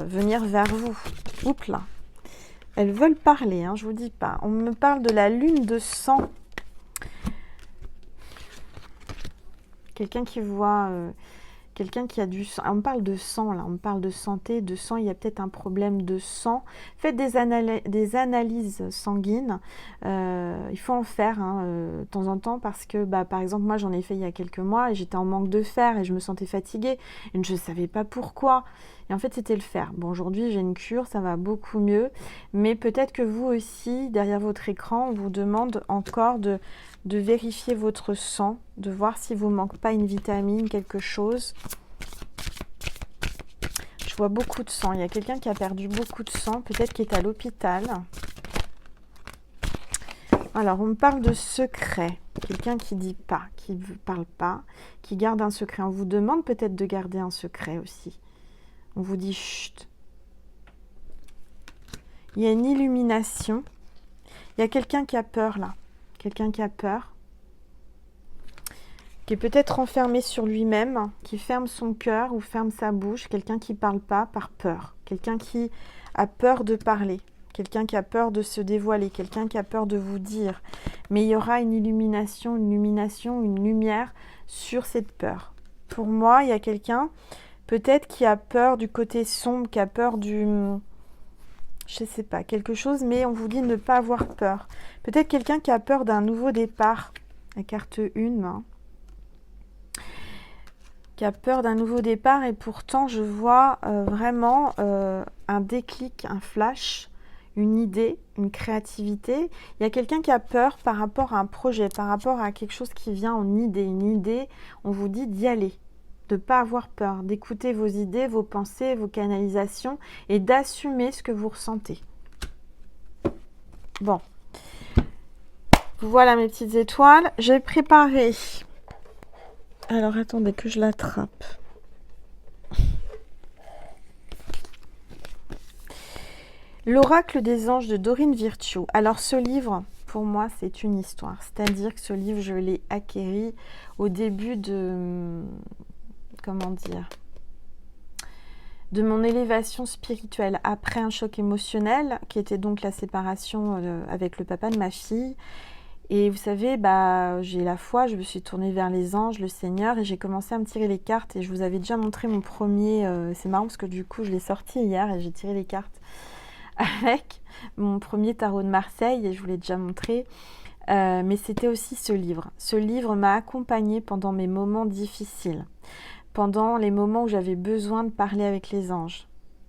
venir vers vous. Oups là. Elles veulent parler, hein, je vous dis pas. On me parle de la lune de sang. Quelqu'un qui voit... quelqu'un qui a du sang. On me parle de sang, là. On me parle de santé, de sang. Il y a peut-être un problème de sang. Faites des analyses sanguines. Il faut en faire hein, de temps en temps parce que, par exemple, moi, j'en ai fait il y a quelques mois et j'étais en manque de fer et je me sentais fatiguée et je ne savais pas pourquoi. Et en fait, c'était le fer. Bon, aujourd'hui, j'ai une cure, ça va beaucoup mieux. Mais peut-être que vous aussi, derrière votre écran, on vous demande encore de vérifier votre sang, de voir s'il ne vous manque pas une vitamine, quelque chose. Je vois beaucoup de sang. Il y a quelqu'un qui a perdu beaucoup de sang, peut-être qui est à l'hôpital. Alors, on me parle de secret. Quelqu'un qui ne dit pas, qui ne parle pas, qui garde un secret. On vous demande peut-être de garder un secret aussi. On vous dit chut. Il y a une illumination. Il y a quelqu'un qui a peur là. Quelqu'un qui a peur. Qui est peut-être enfermé sur lui-même, qui ferme son cœur ou ferme sa bouche. Quelqu'un qui ne parle pas par peur. Quelqu'un qui a peur de parler. Quelqu'un qui a peur de se dévoiler. Quelqu'un qui a peur de vous dire. Mais il y aura une illumination, une lumière sur cette peur. Pour moi, il y a quelqu'un... peut-être qui a peur du côté sombre, qui a peur du... je ne sais pas, quelque chose, mais on vous dit ne pas avoir peur. Peut-être quelqu'un qui a peur d'un nouveau départ. La carte 1. Hein. Qui a peur d'un nouveau départ et pourtant je vois vraiment un déclic, un flash, une idée, une créativité. Il y a quelqu'un qui a peur par rapport à un projet, par rapport à quelque chose qui vient en idée. Une idée, on vous dit d'y aller. De ne pas avoir peur, d'écouter vos idées, vos pensées, vos canalisations et d'assumer ce que vous ressentez. Bon. Voilà mes petites étoiles. J'ai préparé... alors attendez que je l'attrape. L'oracle des anges de Dorine Virtue. Alors ce livre, pour moi, c'est une histoire. C'est-à-dire que ce livre, je l'ai acquéri au début de... comment dire, de mon élévation spirituelle après un choc émotionnel qui était donc la séparation avec le papa de ma fille. Et vous savez, j'ai la foi, je me suis tournée vers les anges, le Seigneur, et j'ai commencé à me tirer les cartes. Et je vous avais déjà montré mon premier, c'est marrant parce que du coup je l'ai sorti hier et j'ai tiré les cartes avec mon premier tarot de Marseille et je vous l'ai déjà montré. Mais c'était aussi ce livre. Ce livre m'a accompagnée pendant mes moments difficiles. Pendant les moments où j'avais besoin de parler avec les anges,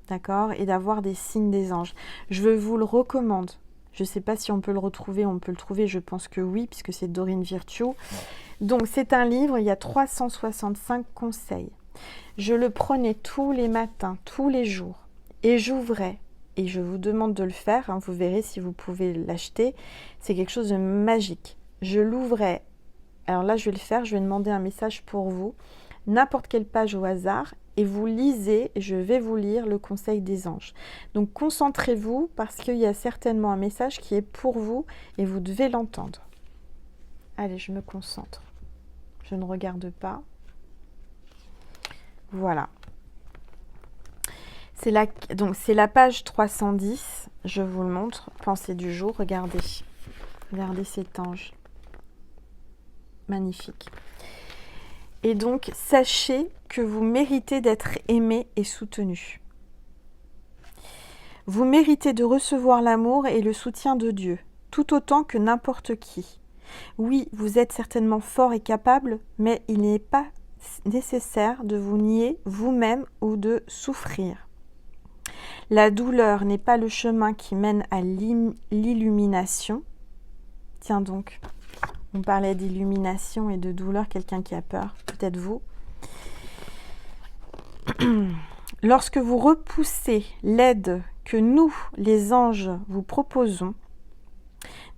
d'accord, et d'avoir des signes des anges. Je vous le recommande. Je ne sais pas si on peut le retrouver, on peut le trouver, je pense que oui, puisque c'est Dorine Virtue. Donc c'est un livre, il y a 365 conseils. Je le prenais tous les matins, tous les jours, et j'ouvrais, et je vous demande de le faire, hein, vous verrez si vous pouvez l'acheter, c'est quelque chose de magique. Je l'ouvrais, alors là je vais le faire, je vais demander un message pour vous, n'importe quelle page au hasard et vous lisez, je vais vous lire le conseil des anges. Donc concentrez-vous parce qu'il y a certainement un message qui est pour vous et vous devez l'entendre. Allez, je me concentre. Je ne regarde pas. Voilà. C'est la page 310, je vous le montre. Pensée du jour, regardez. Regardez cet ange. Magnifique. Et donc, sachez que vous méritez d'être aimé et soutenu. Vous méritez de recevoir l'amour et le soutien de Dieu, tout autant que n'importe qui. Oui, vous êtes certainement fort et capable, mais il n'est pas nécessaire de vous nier vous-même ou de souffrir. La douleur n'est pas le chemin qui mène à l'illumination. Tiens donc. On parlait d'illumination et de douleur, quelqu'un qui a peur, peut-être vous. Lorsque vous repoussez l'aide que nous, les anges, vous proposons,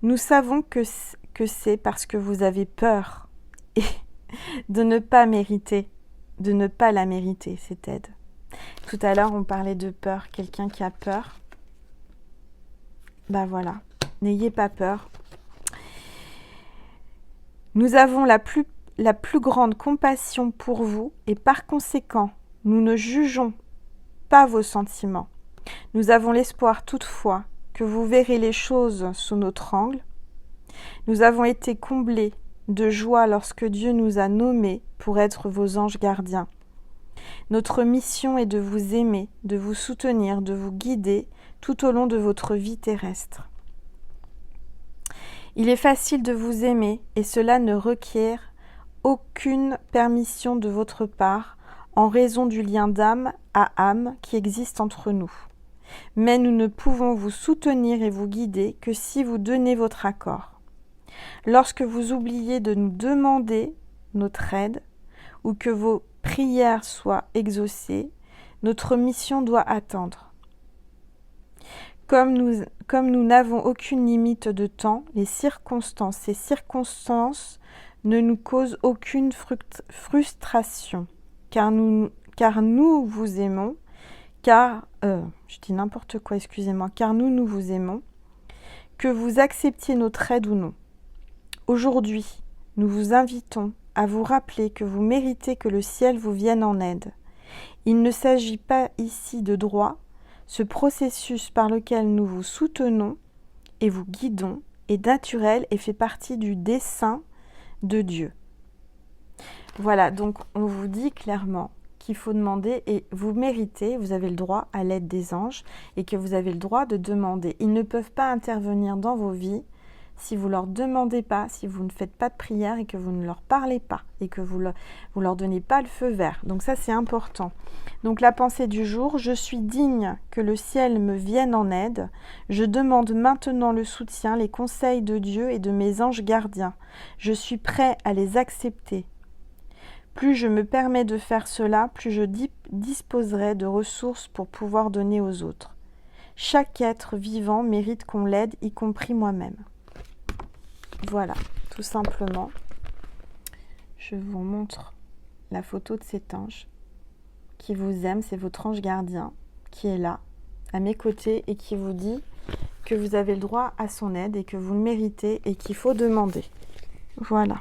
nous savons que c'est parce que vous avez peur et de ne pas mériter, de ne pas la mériter, cette aide. Tout à l'heure, on parlait de peur, quelqu'un qui a peur. Voilà, n'ayez pas peur. Nous avons la plus grande compassion pour vous et par conséquent, nous ne jugeons pas vos sentiments. Nous avons l'espoir toutefois que vous verrez les choses sous notre angle. Nous avons été comblés de joie lorsque Dieu nous a nommés pour être vos anges gardiens. Notre mission est de vous aimer, de vous soutenir, de vous guider tout au long de votre vie terrestre. Il est facile de vous aimer et cela ne requiert aucune permission de votre part en raison du lien d'âme à âme qui existe entre nous. Mais nous ne pouvons vous soutenir et vous guider que si vous donnez votre accord. Lorsque vous oubliez de nous demander notre aide ou que vos prières soient exaucées, notre mission doit attendre. Comme nous n'avons aucune limite de temps, ces circonstances ne nous causent aucune frustration, car nous vous aimons, car nous vous aimons, que vous acceptiez notre aide ou non. Aujourd'hui, nous vous invitons à vous rappeler que vous méritez que le ciel vous vienne en aide. Il ne s'agit pas ici de droit. Ce processus par lequel nous vous soutenons et vous guidons est naturel et fait partie du dessein de Dieu. Voilà, donc on vous dit clairement qu'il faut demander et vous méritez, vous avez le droit à l'aide des anges et que vous avez le droit de demander. Ils ne peuvent pas intervenir dans vos vies si vous ne leur demandez pas, si vous ne faites pas de prière et que vous ne leur parlez pas et que vous leur donnez pas le feu vert. Donc ça, c'est important. Donc la pensée du jour, je suis digne que le ciel me vienne en aide. Je demande maintenant le soutien, les conseils de Dieu et de mes anges gardiens. Je suis prêt à les accepter. Plus je me permets de faire cela, plus je disposerai de ressources pour pouvoir donner aux autres. Chaque être vivant mérite qu'on l'aide, y compris moi-même. Voilà, tout simplement. Je vous montre la photo de cet ange qui vous aime. C'est votre ange gardien qui est là, à mes côtés, et qui vous dit que vous avez le droit à son aide et que vous le méritez et qu'il faut demander. Voilà.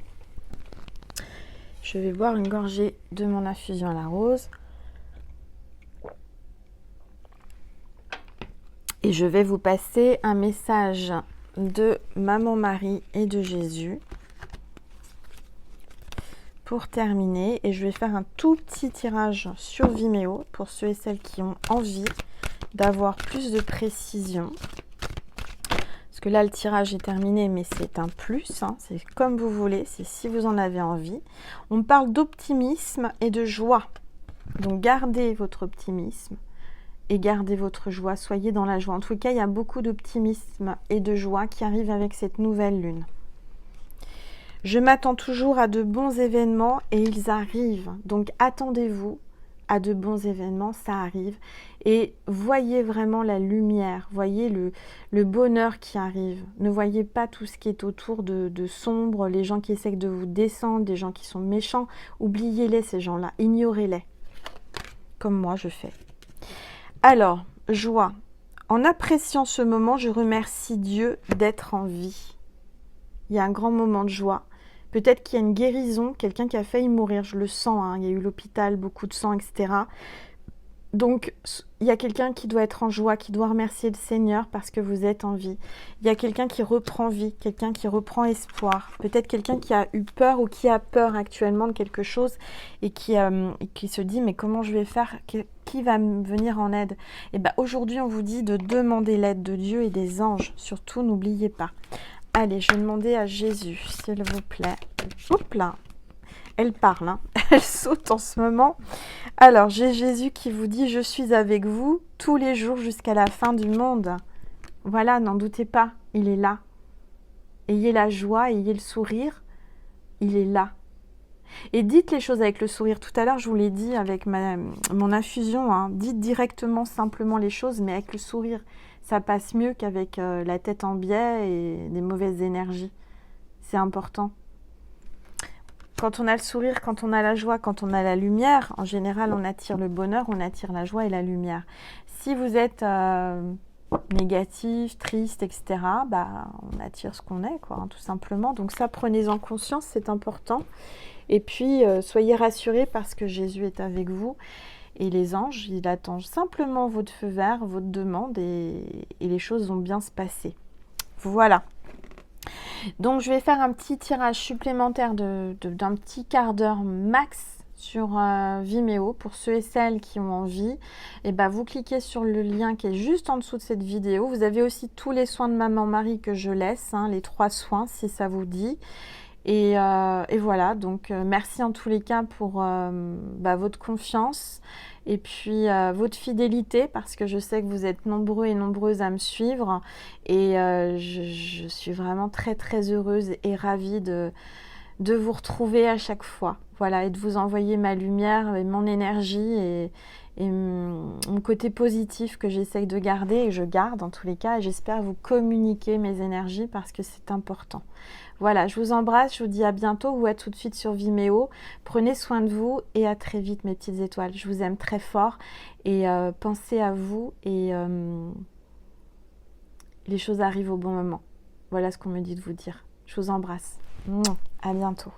Je vais boire une gorgée de mon infusion à la rose. Et je vais vous passer un message de Maman Marie et de Jésus pour terminer. Et je vais faire un tout petit tirage sur Vimeo pour ceux et celles qui ont envie d'avoir plus de précision. Parce que là, le tirage est terminé, mais c'est un plus. Hein, c'est comme vous voulez, c'est si vous en avez envie. On parle d'optimisme et de joie. Donc, gardez votre optimisme et gardez votre joie. Soyez dans la joie. En tout cas, il y a beaucoup d'optimisme et de joie qui arrivent avec cette nouvelle lune. Je m'attends toujours à de bons événements et ils arrivent. Donc, attendez-vous à de bons événements, ça arrive. Et voyez vraiment la lumière, voyez le bonheur qui arrive. Ne voyez pas tout ce qui est autour de sombre, les gens qui essaient de vous descendre, des gens qui sont méchants. Oubliez-les, ces gens-là, ignorez-les. Comme moi, je fais. Alors, joie. En appréciant ce moment, je remercie Dieu d'être en vie. Il y a un grand moment de joie. Peut-être qu'il y a une guérison, quelqu'un qui a failli mourir, je le sens, hein, il y a eu l'hôpital, beaucoup de sang, etc. Donc, il y a quelqu'un qui doit être en joie, qui doit remercier le Seigneur parce que vous êtes en vie. Il y a quelqu'un qui reprend vie, quelqu'un qui reprend espoir. Peut-être quelqu'un qui a eu peur ou qui a peur actuellement de quelque chose et qui se dit « mais comment je vais faire ? Qui va me venir en aide ?» Et bien aujourd'hui, on vous dit de demander l'aide de Dieu et des anges. Surtout, n'oubliez pas. Allez, je vais demander à Jésus, s'il vous plaît. Oups là, elle parle, hein. Elle saute en ce moment. Alors, j'ai Jésus qui vous dit « Je suis avec vous tous les jours jusqu'à la fin du monde. » Voilà, n'en doutez pas, il est là. Ayez la joie, ayez le sourire, il est là. Et dites les choses avec le sourire. Tout à l'heure, je vous l'ai dit avec mon infusion, hein. Dites directement, simplement les choses, mais avec le sourire. Ça passe mieux qu'avec la tête en biais et des mauvaises énergies. C'est important. Quand on a le sourire, quand on a la joie, quand on a la lumière, en général, on attire le bonheur, on attire la joie et la lumière. Si vous êtes négatif, triste, etc., bah, on attire ce qu'on est, quoi, hein, tout simplement. Donc ça, prenez-en conscience, c'est important. Et puis, soyez rassurés parce que Jésus est avec vous. Et les anges, il attend simplement votre feu vert, votre demande, et les choses vont bien se passer. Voilà. Donc, je vais faire un petit tirage supplémentaire d'un petit quart d'heure max sur Vimeo pour ceux et celles qui ont envie. Et ben, vous cliquez sur le lien qui est juste en dessous de cette vidéo. Vous avez aussi tous les soins de maman-Marie que je laisse, hein, les 3 soins si ça vous dit. Et voilà, donc merci en tous les cas pour votre confiance et puis votre fidélité, parce que je sais que vous êtes nombreux et nombreuses à me suivre, et je suis vraiment très très heureuse et ravie de vous retrouver à chaque fois. Voilà, et de vous envoyer ma lumière et mon énergie et mon côté positif que j'essaye de garder, et je garde en tous les cas, et j'espère vous communiquer mes énergies parce que c'est important. Voilà, je vous embrasse, je vous dis à bientôt ou à tout de suite sur Vimeo. Prenez soin de vous et à très vite mes petites étoiles. Je vous aime très fort et pensez à vous, et les choses arrivent au bon moment. Voilà ce qu'on me dit de vous dire. Je vous embrasse. À bientôt.